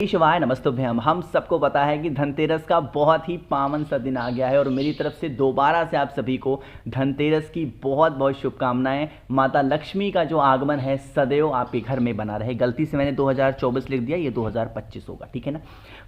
शिवाय नमस्तुभ्यम। हम सबको पता है कि धनतेरस का बहुत ही पावन सा दिन आ गया है और मेरी तरफ से दोबारा से आप सभी को धनतेरस की बहुत बहुत शुभकामनाएं। माता लक्ष्मी का जो आगमन है सदैव आपके घर में बना रहे। गलती से मैंने 2024 लिख दिया, ये 2025 होगा, ठीक है ना।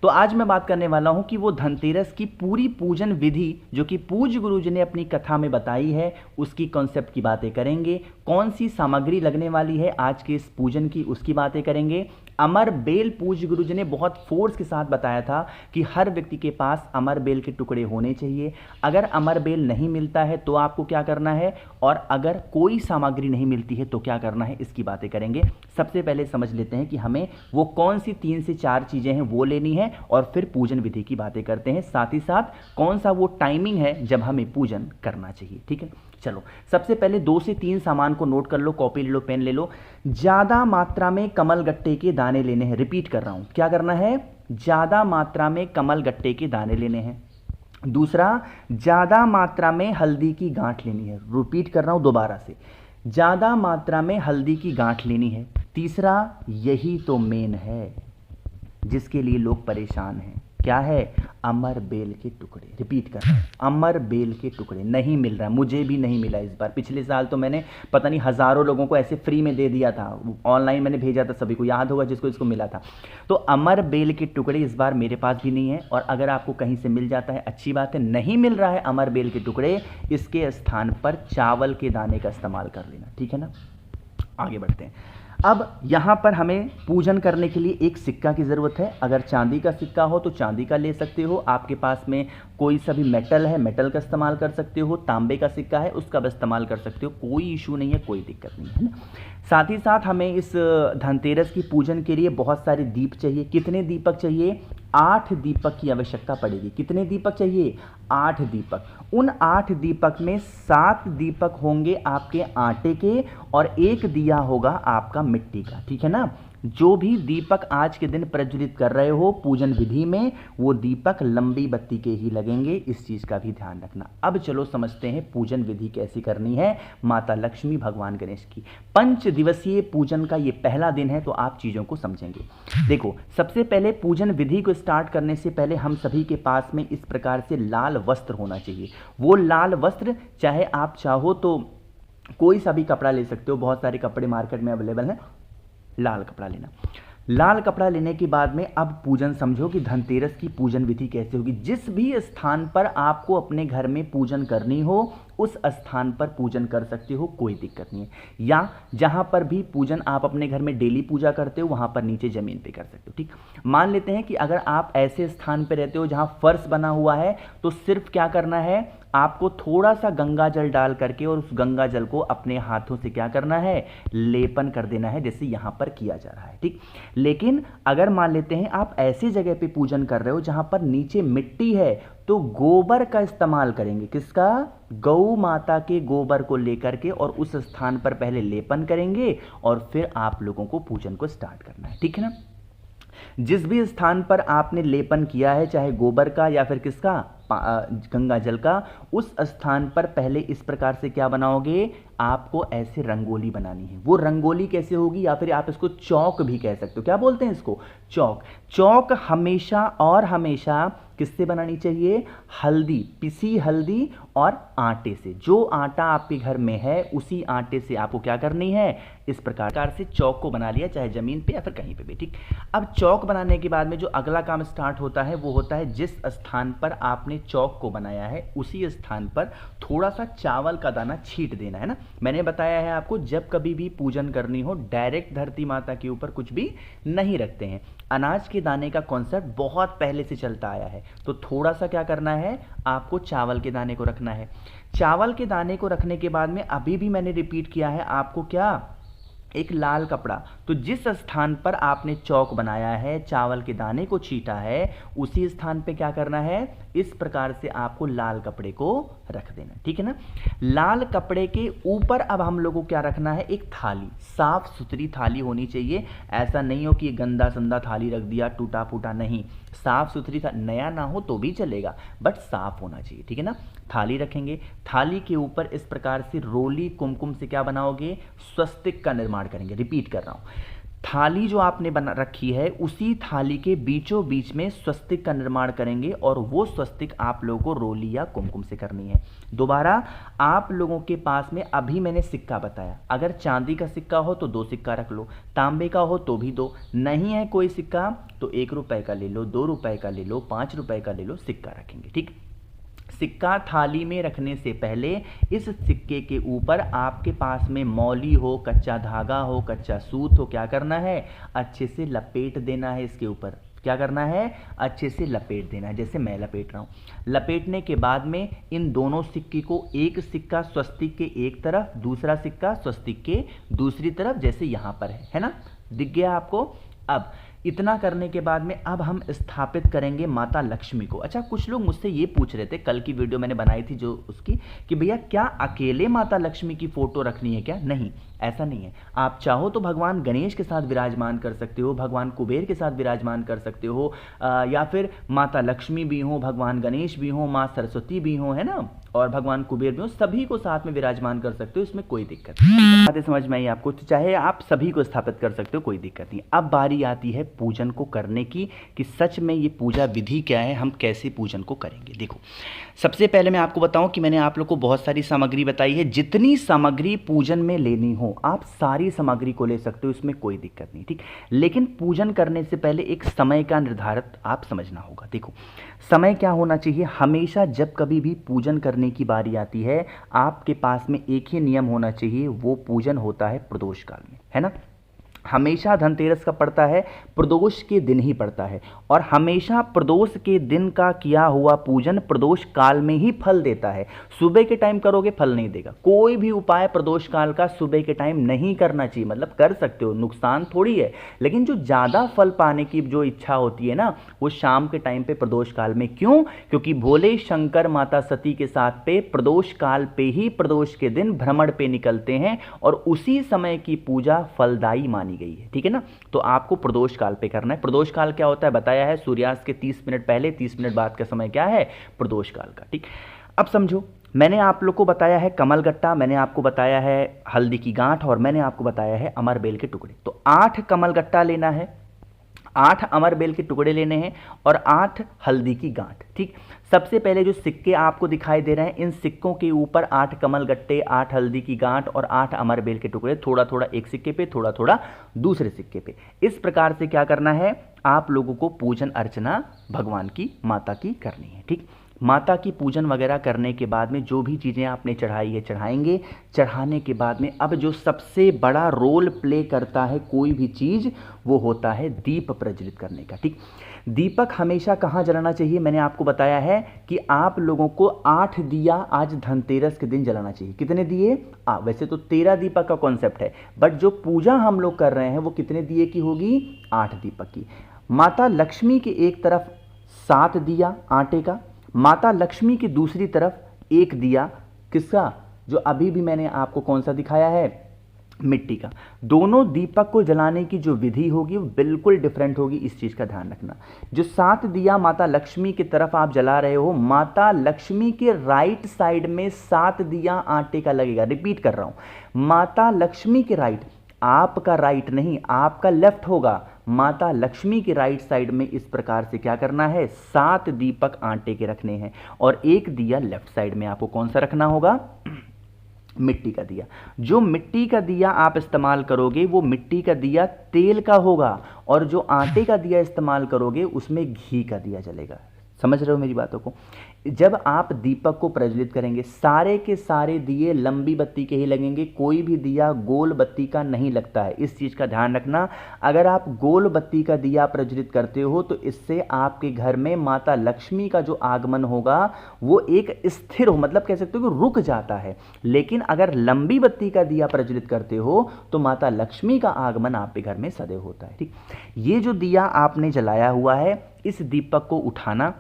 तो आज मैं बात करने वाला हूं कि वो धनतेरस की पूरी पूजन विधि जो कि पूज्य गुरु जी ने अपनी कथा में बताई है, उसकी कॉन्सेप्ट की बातें करेंगे। कौन सी सामग्री लगने वाली है आज के इस पूजन की, उसकी बातें करेंगे। अमर बेल पूज्य गुरु जी ने बहुत फोर्स के साथ बताया था कि हर व्यक्ति के पास अमर बेल के टुकड़े होने चाहिए। अगर अमर बेल नहीं मिलता है तो आपको क्या करना है, और अगर कोई सामग्री नहीं मिलती है तो क्या करना है, इसकी बातें करेंगे। सबसे पहले समझ लेते हैं कि हमें वो कौन सी 3 से 4 चीज़ें हैं वो लेनी है, और फिर पूजन विधि की बातें करते हैं। साथ ही साथ कौन सा वो टाइमिंग है जब हमें पूजन करना चाहिए, ठीक है। चलो, सबसे पहले 2 से 3 सामान को नोट कर लो, कॉपी ले लो, पेन ले लो। ज़्यादा मात्रा में कमल गट्टे के दाने लेने हैं। रिपीट कर रहा हूं, क्या करना है, ज़्यादा मात्रा में कमल गट्टे के दाने लेने हैं। दूसरा, ज़्यादा मात्रा में हल्दी की गांठ लेनी है। रिपीट कर रहा हूं दोबारा से, ज़्यादा मात्रा में हल्दी की गांठ लेनी है। तीसरा, यही तो मेन है जिसके लिए लोग परेशान हैं, क्या है, अमर बेल के टुकड़े। रिपीट कर रहा हूं, अमर बेल के टुकड़े नहीं मिल रहा है, मुझे भी नहीं मिला इस बार। पिछले साल तो मैंने पता नहीं हज़ारों लोगों को ऐसे फ्री में दे दिया था, ऑनलाइन मैंने भेजा था, सभी को याद होगा जिसको इसको मिला था। तो अमर बेल के टुकड़े इस बार मेरे पास भी नहीं है, और अगर आपको कहीं से मिल जाता है अच्छी बात है, नहीं मिल रहा है अमर बेल के टुकड़े, इसके स्थान पर चावल के दाने का इस्तेमाल कर लेना, ठीक है ना। आगे बढ़ते हैं। अब यहाँ पर हमें पूजन करने के लिए एक सिक्का की ज़रूरत है। अगर चांदी का सिक्का हो तो चांदी का ले सकते हो, आपके पास में कोई सा भी मेटल है, मेटल का इस्तेमाल कर सकते हो, तांबे का सिक्का है उसका भी इस्तेमाल कर सकते हो, कोई इशू नहीं है, कोई दिक्कत नहीं है ना। साथ ही साथ हमें इस धनतेरस की पूजन के लिए बहुत सारे दीप चाहिए। कितने दीपक चाहिए, 8 दीपक की आवश्यकता पड़ेगी। कितने दीपक चाहिए, 8 दीपक। उन 8 दीपक में 7 दीपक होंगे आपके आटे के और 1 दिया होगा आपका मिट्टी का, ठीक है ना। जो भी दीपक आज के दिन प्रज्वलित कर रहे हो पूजन विधि में, वो दीपक लंबी बत्ती के ही लगेंगे, इस चीज़ का भी ध्यान रखना। अब चलो समझते हैं पूजन विधि कैसी करनी है माता लक्ष्मी भगवान गणेश की। 5 दिवसीय पूजन का ये पहला दिन है, तो आप चीज़ों को समझेंगे। देखो, सबसे पहले पूजन विधि को स्टार्ट करने से पहले हम सभी के पास में इस प्रकार से लाल वस्त्र होना चाहिए। वो लाल वस्त्र, चाहे आप चाहो तो कोई सा भी कपड़ा ले सकते हो, बहुत सारे कपड़े मार्केट में अवेलेबल हैं। लाल कपड़ा लेना। लाल कपड़ा लेने के बाद में अब पूजन समझो कि धनतेरस की पूजन विधि कैसे होगी। जिस भी स्थान पर आपको अपने घर में पूजन करनी हो उस स्थान पर पूजन कर सकते हो, कोई दिक्कत नहीं है। या जहां पर भी पूजन आप अपने घर में डेली पूजा करते हो वहां पर नीचे जमीन पे कर सकते हो, ठीक। मान लेते हैं कि अगर आप ऐसे स्थान पर रहते हो जहां फर्श बना हुआ है, तो सिर्फ क्या करना है, आपको थोड़ा सा गंगा जल डाल करके और उस गंगा जल को अपने हाथों से क्या करना है, लेपन कर देना है, जैसे यहां पर किया जा रहा है, ठीक। लेकिन अगर मान लेते हैं आप ऐसी जगह पे पूजन कर रहे हो जहां पर नीचे मिट्टी है, तो गोबर का इस्तेमाल करेंगे। किसका, गौ माता के गोबर को लेकर के, और उस स्थान पर पहले लेपन करेंगे और फिर आप लोगों को पूजन को स्टार्ट करना है, ठीक है ना। जिस भी स्थान पर आपने लेपन किया है, चाहे गोबर का या फिर किसका, गंगा जल का, उस स्थान पर पहले इस प्रकार से क्या बनाओगे, आपको ऐसे रंगोली बनानी है। वो रंगोली कैसे होगी, या फिर आप इसको चौक भी कह सकते हो। क्या बोलते हैं इसको, चौक। चौक हमेशा और हमेशा किससे बनानी चाहिए, हल्दी, पिसी हल्दी और आटे से। जो आटा आपके घर में है उसी आटे से आपको क्या करनी है, इस प्रकार से चौक को बना लिया, चाहे जमीन पे या फिर कहीं पे भी, ठीक। अब चौक बनाने के बाद में जो अगला काम स्टार्ट होता है वो होता है, जिस स्थान पर आपने चौक को बनाया है उसी स्थान पर थोड़ा सा चावल का दाना छींट देना है ना। मैंने बताया है आपको, जब कभी भी पूजन करनी हो डायरेक्ट धरती माता के ऊपर कुछ भी नहीं रखते हैं। अनाज के दाने का कॉन्सेप्ट बहुत पहले से चलता आया है, तो थोड़ा सा क्या करना है, आपको चावल के दाने को रखना है। चावल के दाने को रखने के बाद में अभी भी मैंने रिपीट किया है आपको, क्या, एक लाल कपड़ा। तो जिस स्थान पर आपने चौक बनाया है, चावल के दाने को छीटा है, उसी स्थान पे क्या करना है, इस प्रकार से आपको लाल कपड़े को रख देना, ठीक है ना। लाल कपड़े के ऊपर अब हम लोगों को क्या रखना है, एक थाली, साफ सुथरी थाली होनी चाहिए। ऐसा नहीं हो कि गंदा संदा थाली रख दिया, टूटा फूटा, नहीं, साफ सुथरी नया ना हो तो भी चलेगा, बट साफ होना चाहिए, ठीक है ना। थाली रखेंगे, थाली के ऊपर इस प्रकार से रोली कुमकुम से क्या बनाओगे, स्वस्तिक का निर्माण करेंगे। रिपीट कर रहा हूं, थाली जो आपने बना रखी है उसी थाली के बीचों बीच में स्वस्तिक का निर्माण करेंगे और वो स्वस्तिक आप लोगों को रोली या कुमकुम से करनी है। दोबारा, आप लोगों के पास में अभी मैंने सिक्का बताया, अगर चांदी का सिक्का हो तो 2 सिक्का रख लो, तांबे का हो तो भी 2, नहीं है कोई सिक्का तो 1 रुपए का ले लो, 2 रुपए का ले लो, 5 रुपए का ले लो, सिक्का रखेंगे। ठीक, सिक्का थाली में रखने से पहले इस सिक्के के ऊपर आपके पास में मौली हो, कच्चा धागा हो, कच्चा सूत हो, क्या करना है, अच्छे से लपेट देना है। इसके ऊपर क्या करना है, अच्छे से लपेट देना है, जैसे मैं लपेट रहा हूँ। लपेटने के बाद में इन दोनों सिक्के को, एक सिक्का स्वस्तिक के एक तरफ, दूसरा सिक्का स्वस्तिक के दूसरी तरफ, जैसे यहाँ पर है ना, दिख गया आपको। अब इतना करने के बाद में अब हम स्थापित करेंगे माता लक्ष्मी को। अच्छा, कुछ लोग मुझसे ये पूछ रहे थे, कल की वीडियो मैंने बनाई थी जो उसकी, कि भैया क्या अकेले माता लक्ष्मी की फोटो रखनी है क्या? नहीं, ऐसा नहीं है। आप चाहो तो भगवान गणेश के साथ विराजमान कर सकते हो, भगवान कुबेर के साथ विराजमान कर सकते हो, या फिर माता लक्ष्मी भी हो, भगवान गणेश भी हो, माँ सरस्वती भी हो, है ना, और भगवान कुबेर भी हो, सभी को साथ में विराजमान कर सकते हो, इसमें कोई दिक्कत नहीं। बातें समझ में आई आपको? तो चाहे आप सभी को स्थापित कर सकते हो, कोई दिक्कत नहीं। अब बारी आती है पूजन को करने की, कि सच में ये पूजा विधि क्या है, हम कैसे पूजन को करेंगे। देखो, सबसे पहले मैं आपको बताऊं कि मैंने आप लोग को बहुत सारी सामग्री बताई है, जितनी सामग्री पूजन में लेनी हो आप सारी सामग्री को ले सकते हो, इसमें कोई दिक्कत नहीं। ठीक, लेकिन पूजन करने से पहले एक समय का निर्धारित आप समझना होगा। देखो, समय क्या होना चाहिए, हमेशा जब कभी भी पूजन करने की बारी आती है आपके पास में एक ही नियम होना चाहिए, वो पूजन होता है प्रदोष काल में, है ना। हमेशा धनतेरस का पड़ता है प्रदोष के दिन ही पड़ता है, और हमेशा प्रदोष के दिन का किया हुआ पूजन प्रदोष काल में ही फल देता है। सुबह के टाइम करोगे फल नहीं देगा। कोई भी उपाय प्रदोष काल का सुबह के टाइम नहीं करना चाहिए, मतलब कर सकते हो, नुकसान थोड़ी है, लेकिन जो ज़्यादा फल पाने की जो इच्छा होती है ना, वो शाम के टाइम पे प्रदोष काल में। क्यों? क्योंकि भोले शंकर माता सती के साथ पे प्रदोष काल पे ही, प्रदोष के दिन भ्रमण पे निकलते हैं, और उसी समय की पूजा फलदायी मानी गई है। ठीक है ना, तो आपको प्रदोष काल पे करना है। प्रदोष काल क्या होता है बताया है, सूर्यास्त के 30 मिनट पहले 30 मिनट बाद का समय क्या है, प्रदोष काल का। ठीक, अब समझो, मैंने आप लोग को बताया है कमलगट्टा, मैंने आपको बताया है हल्दी की गांठ, और मैंने आपको बताया है अमरबेल के टुकड़े। तो 8 कमलगट्टा लेना है, 8 अमरबेल के टुकड़े लेने हैं, और 8 हल्दी की गांठ। ठीक, सबसे पहले जो सिक्के आपको दिखाई दे रहे हैं, इन सिक्कों के ऊपर 8 कमलगट्टे, 8 हल्दी की गांठ और 8 अमरबेल के टुकड़े, थोड़ा थोड़ा एक सिक्के पे, थोड़ा थोड़ा दूसरे सिक्के पे। इस प्रकार से क्या करना है, आप लोगों को पूजन अर्चना भगवान की, माता की करनी है। ठीक, माता की पूजन वगैरह करने के बाद में जो भी चीज़ें आपने चढ़ाई है चढ़ाएंगे। चढ़ाने के बाद में अब जो सबसे बड़ा रोल प्ले करता है कोई भी चीज़, वो होता है दीप प्रज्वलित करने का। ठीक, दीपक हमेशा कहाँ जलाना चाहिए, मैंने आपको बताया है कि आप लोगों को 8 दिया आज धनतेरस के दिन जलाना चाहिए। कितने दिए? वैसे तो 13 दीपक का कॉन्सेप्ट है, बट जो पूजा हम लोग कर रहे हैं वो कितने दिए की होगी, 8 दीपक की। माता लक्ष्मी के एक तरफ 7 दिया आटे का, माता लक्ष्मी की दूसरी तरफ 1 दिया किसका, जो अभी भी मैंने आपको कौन सा दिखाया है, मिट्टी का। दोनों दीपक को जलाने की जो विधि होगी वो बिल्कुल डिफरेंट होगी, इस चीज़ का ध्यान रखना। जो 7 दिया माता लक्ष्मी की तरफ आप जला रहे हो, माता लक्ष्मी के राइट साइड में 7 दिया आटे का लगेगा। रिपीट कर रहा हूं, माता लक्ष्मी के राइट, आपका राइट नहीं, आपका लेफ्ट होगा। माता लक्ष्मी के राइट साइड में इस प्रकार से क्या करना है, 7 दीपक आटे के रखने हैं, और 1 दिया लेफ्ट साइड में आपको कौन सा रखना होगा, मिट्टी का दिया। जो मिट्टी का दिया आप इस्तेमाल करोगे वो मिट्टी का दिया तेल का होगा, और जो आटे का दिया इस्तेमाल करोगे उसमें घी का दिया जलेगा। समझ रहे हो मेरी बातों को? जब आप दीपक को प्रज्वलित करेंगे, सारे के सारे दिए लंबी बत्ती के ही लगेंगे, कोई भी दिया गोल बत्ती का नहीं लगता है, इस चीज़ का ध्यान रखना। अगर आप गोल बत्ती का दिया प्रज्वलित करते हो तो इससे आपके घर में माता लक्ष्मी का जो आगमन होगा वो एक स्थिर हो, मतलब कह सकते हो कि रुक जाता है। लेकिन अगर लंबी बत्ती का दिया प्रज्वलित करते हो तो माता लक्ष्मी का आगमन आपके घर में सदैव होता है। ठीक, ये जो दिया आपने जलाया हुआ है, इस दीपक को उठाना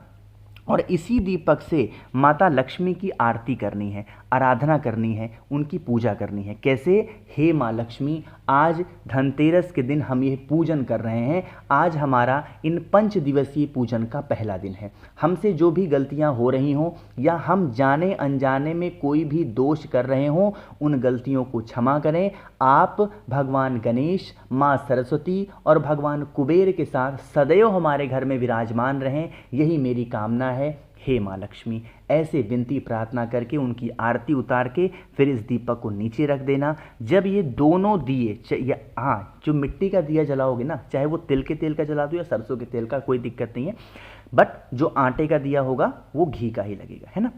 और इसी दीपक से माता लक्ष्मी की आरती करनी है। आराधना करनी है, उनकी पूजा करनी है। कैसे? हे माँ लक्ष्मी, आज धनतेरस के दिन हम ये पूजन कर रहे हैं। आज हमारा इन 5 दिवसीय पूजन का पहला दिन है। हमसे जो भी गलतियां हो रही हों या हम जाने अनजाने में कोई भी दोष कर रहे हों, उन गलतियों को क्षमा करें। आप भगवान गणेश, माँ सरस्वती और भगवान कुबेर के साथ सदैव हमारे घर में विराजमान रहें, यही मेरी कामना है। हे माँ लक्ष्मी, ऐसे विनती प्रार्थना करके उनकी आरती उतार के फिर इस दीपक को नीचे रख देना। जब ये दोनों दिए हाँ, जो मिट्टी का दिया जलाओगे ना, चाहे वो तिल के तेल का जला दो या सरसों के तेल का, कोई दिक्कत नहीं है, बट जो आटे का दिया होगा वो घी का ही लगेगा, है ना।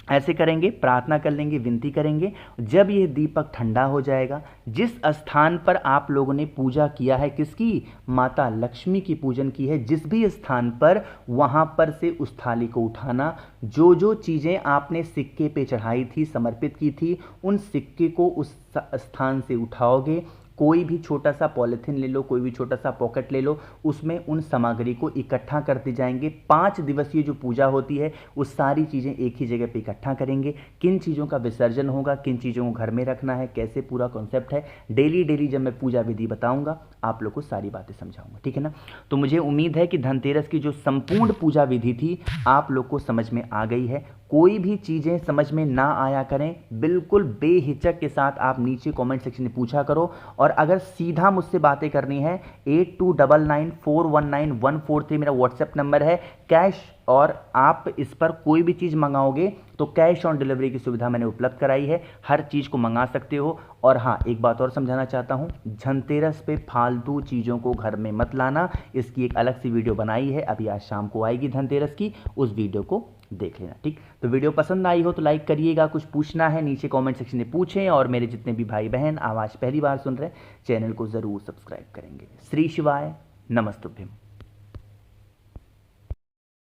ऐसे करेंगे, प्रार्थना कर लेंगे, विनती करेंगे। जब ये दीपक ठंडा हो जाएगा, जिस स्थान पर आप लोगों ने पूजा किया है, किसकी? माता लक्ष्मी की पूजन की है, जिस भी स्थान पर, वहाँ पर से उस थाली को उठाना। जो जो चीज़ें आपने सिक्के पे चढ़ाई थी, समर्पित की थी, उन सिक्के को उस स्थान से उठाओगे। कोई भी छोटा सा पॉलीथीन ले लो, कोई भी छोटा सा पॉकेट ले लो, उसमें उन सामग्री को इकट्ठा करते जाएंगे। 5 दिवसीय जो पूजा होती है, वो सारी चीज़ें एक ही जगह पे इकट्ठा करेंगे। किन चीज़ों का विसर्जन होगा, किन चीज़ों को घर में रखना है, कैसे पूरा कॉन्सेप्ट है, डेली जब मैं पूजा विधि बताऊंगा आप लोग को सारी बातें समझाऊंगा, ठीक है ना। तो मुझे उम्मीद है कि धनतेरस की जो संपूर्ण पूजा विधि थी आप लोग को समझ में आ गई है। कोई भी चीज़ें समझ में ना आया करें, बिल्कुल बेहिचक के साथ आप नीचे कमेंट सेक्शन में पूछा करो। और अगर सीधा मुझसे बातें करनी है, 8299419143 मेरा व्हाट्सएप नंबर है। कैश, और आप इस पर कोई भी चीज़ मंगाओगे तो कैश ऑन डिलीवरी की सुविधा मैंने उपलब्ध कराई है, हर चीज़ को मंगा सकते हो। और हाँ, एक बात और समझाना चाहता हूँ, धनतेरस पे फालतू चीज़ों को घर में मत लाना। इसकी एक अलग सी वीडियो बनाई है, अभी आज शाम को आएगी धनतेरस की, उस वीडियो को देख लेना, ठीक। तो वीडियो पसंद आई हो तो लाइक करिएगा, कुछ पूछना है नीचे कमेंट सेक्शन में पूछें, और मेरे जितने भी भाई बहन आवाज़ पहली बार सुन रहे हैं, चैनल को ज़रूर सब्सक्राइब करेंगे। श्री शिवाय, नमस्तुभ्यम।